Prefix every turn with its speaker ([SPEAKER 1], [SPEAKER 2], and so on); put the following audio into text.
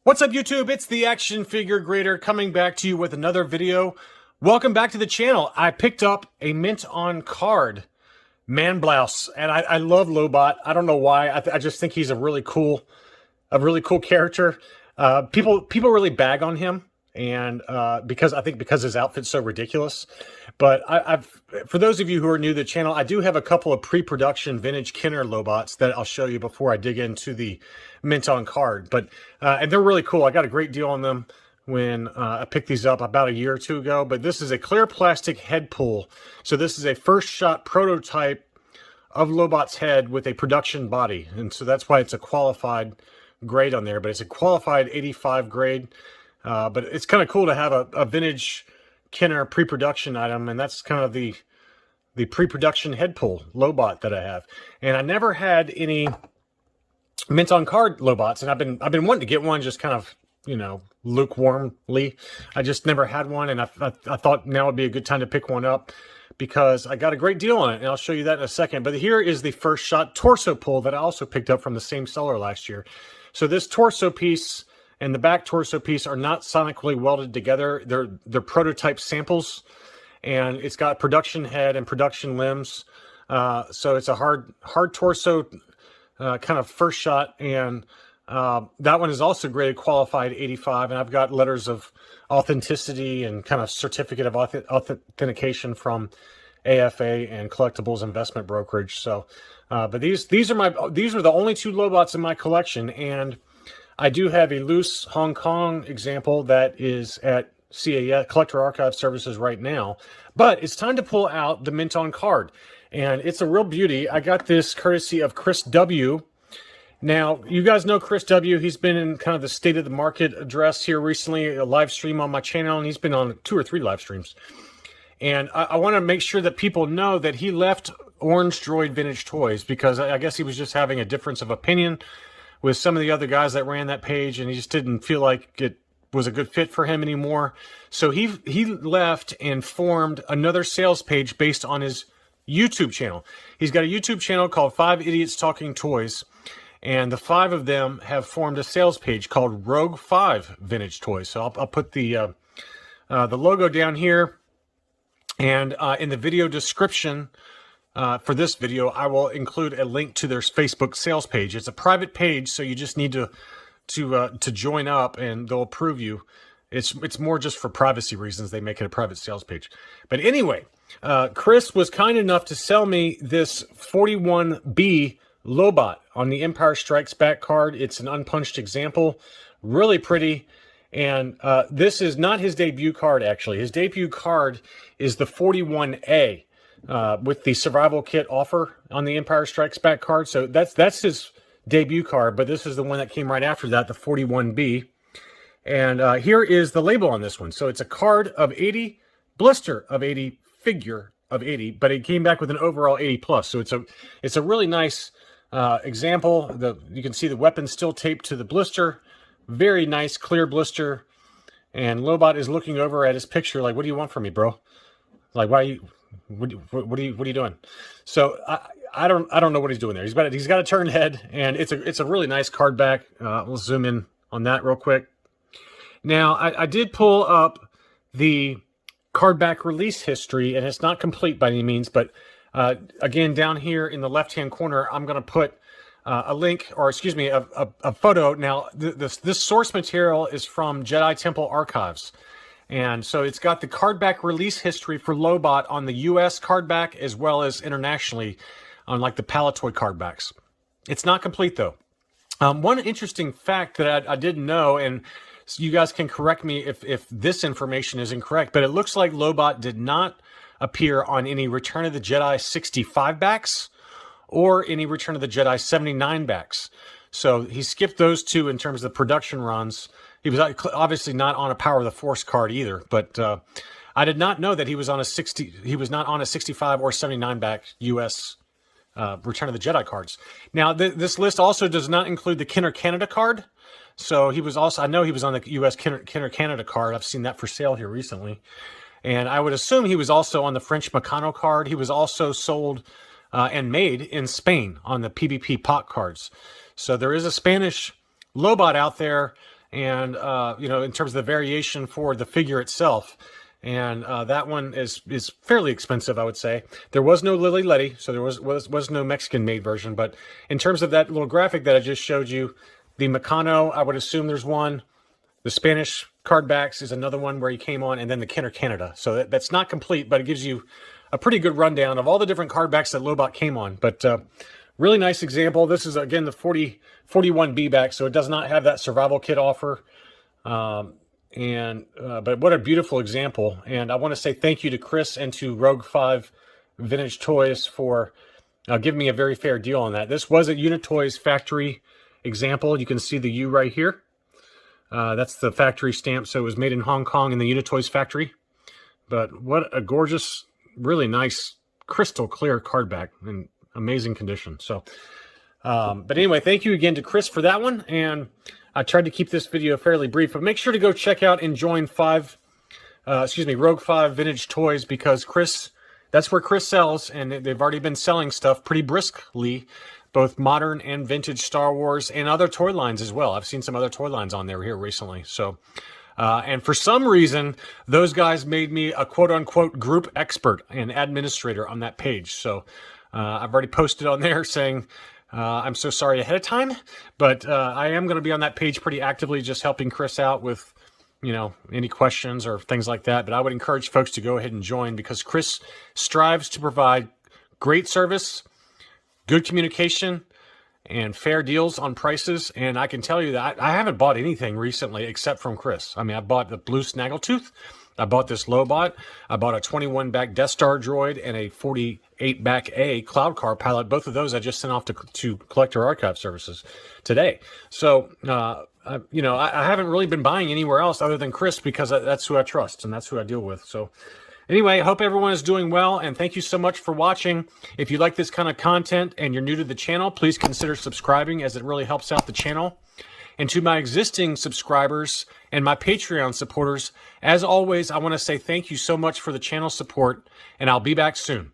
[SPEAKER 1] What's up, YouTube? It's the Action Figure Grader coming back to you with another video. Welcome back to the channel. I picked up a mint on card man blouse, and I love Lobot. I don't know why. I just think he's a really cool character. People really bag on him, and because his outfit's so ridiculous. But for those of you who are new to the channel, I do have a couple of pre-production vintage Kenner Lobots that I'll show you before I dig into the mint on card. But and they're really cool. I got a great deal on them when I picked these up about a year or two ago. But this is a clear plastic head pull. So this is a first shot prototype of Lobot's head with a production body. And so that's why it's a qualified grade on there. But it's a qualified 85 grade. But it's kind of cool to have a vintage Kenner pre-production item, and that's kind of the pre-production head pull Lobot that I have. And I never had any mint on card Lobots, and I've been wanting to get one, just kind of, you know, lukewarmly. I just never had one, and I thought now would be a good time to pick one up because I got a great deal on it, and I'll show you that in a second. But here is the first shot torso pull that I also picked up from the same seller last year. So this torso piece and the back torso piece are not sonically welded together. They're prototype samples, and it's got production head and production limbs. So it's a hard torso kind of first shot, and that one is also graded qualified 85, and I've got letters of authenticity and kind of certificate of authentication from AFA and Collectibles Investment Brokerage. So, but these are the only two Lobots in my collection, and I do have a loose Hong Kong example that is at CAS, Collector Archive Services, right now. But it's time to pull out the mint on card. And it's a real beauty. I got this courtesy of Chris W. Now, you guys know Chris W. He's been in kind of the State of the Market address here recently, a live stream on my channel, and he's been on 2 or 3 live streams. And I want to make sure that people know that he left Orange Droid Vintage Toys because I guess he was just having a difference of opinion with some of the other guys that ran that page, and he just didn't feel like it was a good fit for him anymore. So he left and formed another sales page based on his YouTube channel. He's got a YouTube channel called 5 Idiots Talking Toys, and the 5 of them have formed a sales page called Rogue 5 Vintage Toys. So I'll put the logo down here, and in the video description for this video, I will include a link to their Facebook sales page. It's a private page, so you just need to join up, and they'll approve you. It's more just for privacy reasons. They make it a private sales page. But anyway, Chris was kind enough to sell me this 41B Lobot on the Empire Strikes Back card. It's an unpunched example, really pretty. And this is not his debut card, actually. His debut card is the 41A. With the survival kit offer on the Empire Strikes Back card. So that's his debut card, but this is the one that came right after that, the 41B. And here is the label on this one. So it's a card of 80, blister of 80, figure of 80, but it came back with an overall 80 plus. So it's a really nice example. You can see the weapon still taped to the blister. Very nice, clear blister. And Lobot is looking over at his picture like, what do you want from me, bro? Like, why are you... What are you doing? So I don't know what he's doing there. He's got a turned head, and it's a really nice card back. We'll zoom in on that real quick. Now I did pull up the card back release history, and it's not complete by any means. But again, down here in the left hand corner, I'm going to put a link, or excuse me, a photo. Now this source material is from Jedi Temple Archives. And so it's got the cardback release history for Lobot on the US cardback as well as internationally on like the Palatoy cardbacks. It's not complete though. One interesting fact that I didn't know, and you guys can correct me if this information is incorrect, but it looks like Lobot did not appear on any Return of the Jedi 65 backs or any Return of the Jedi 79 backs. So he skipped those two in terms of the production runs. He was obviously not on a Power of the Force card either, but I did not know that he was on he was not on a 65 or 79 back US Return of the Jedi cards. Now this list also does not include the Kenner Canada card. So he was also, I know he was on the US Kenner Canada card. I've seen that for sale here recently. And I would assume he was also on the French Meccano card. He was also sold and made in Spain on the PBP pot cards. So there is a Spanish Lobot out there, and in terms of the variation for the figure itself. And that one is fairly expensive, I would say. There was no Lily Letty, so there was no Mexican-made version. But in terms of that little graphic that I just showed you, the Meccano, I would assume there's one. The Spanish Cardbacks is another one where he came on, and then the Kenner Canada. So that's not complete, but it gives you a pretty good rundown of all the different Cardbacks that Lobot came on. But really nice example. This is, again, the 41B back, so it does not have that survival kit offer. But what a beautiful example. And I want to say thank you to Chris and to Rogue 5 Vintage Toys for giving me a very fair deal on that. This was a Unitoys factory example. You can see the U right here. That's the factory stamp, so it was made in Hong Kong in the Unitoys factory. But what a gorgeous, really nice, crystal clear cardback in amazing condition. So, but anyway, thank you again to Chris for that one. And I tried to keep this video fairly brief, but make sure to go check out and join Rogue 5 Vintage Toys, because that's where Chris sells, and they've already been selling stuff pretty briskly, both modern and vintage Star Wars and other toy lines as well. I've seen some other toy lines on there here recently. So, and for some reason, those guys made me a quote-unquote group expert and administrator on that page. So I've already posted on there saying, I'm so sorry ahead of time, but I am going to be on that page pretty actively, just helping Chris out with, any questions or things like that. But I would encourage folks to go ahead and join, because Chris strives to provide great service, good communication, and fair deals on prices. And I can tell you that I haven't bought anything recently except from Chris. I mean, I bought the blue Snaggletooth. I bought this Lobot. I bought a 21-back Death Star droid and a 48-back A Cloud Car pilot. Both of those I just sent off to Collector Archive Services today. So, I haven't really been buying anywhere else other than Chris, because that's who I trust and that's who I deal with. So, anyway, I hope everyone is doing well, and thank you so much for watching. If you like this kind of content and you're new to the channel, please consider subscribing, as it really helps out the channel. And to my existing subscribers and my Patreon supporters, as always, I want to say thank you so much for the channel support, and I'll be back soon.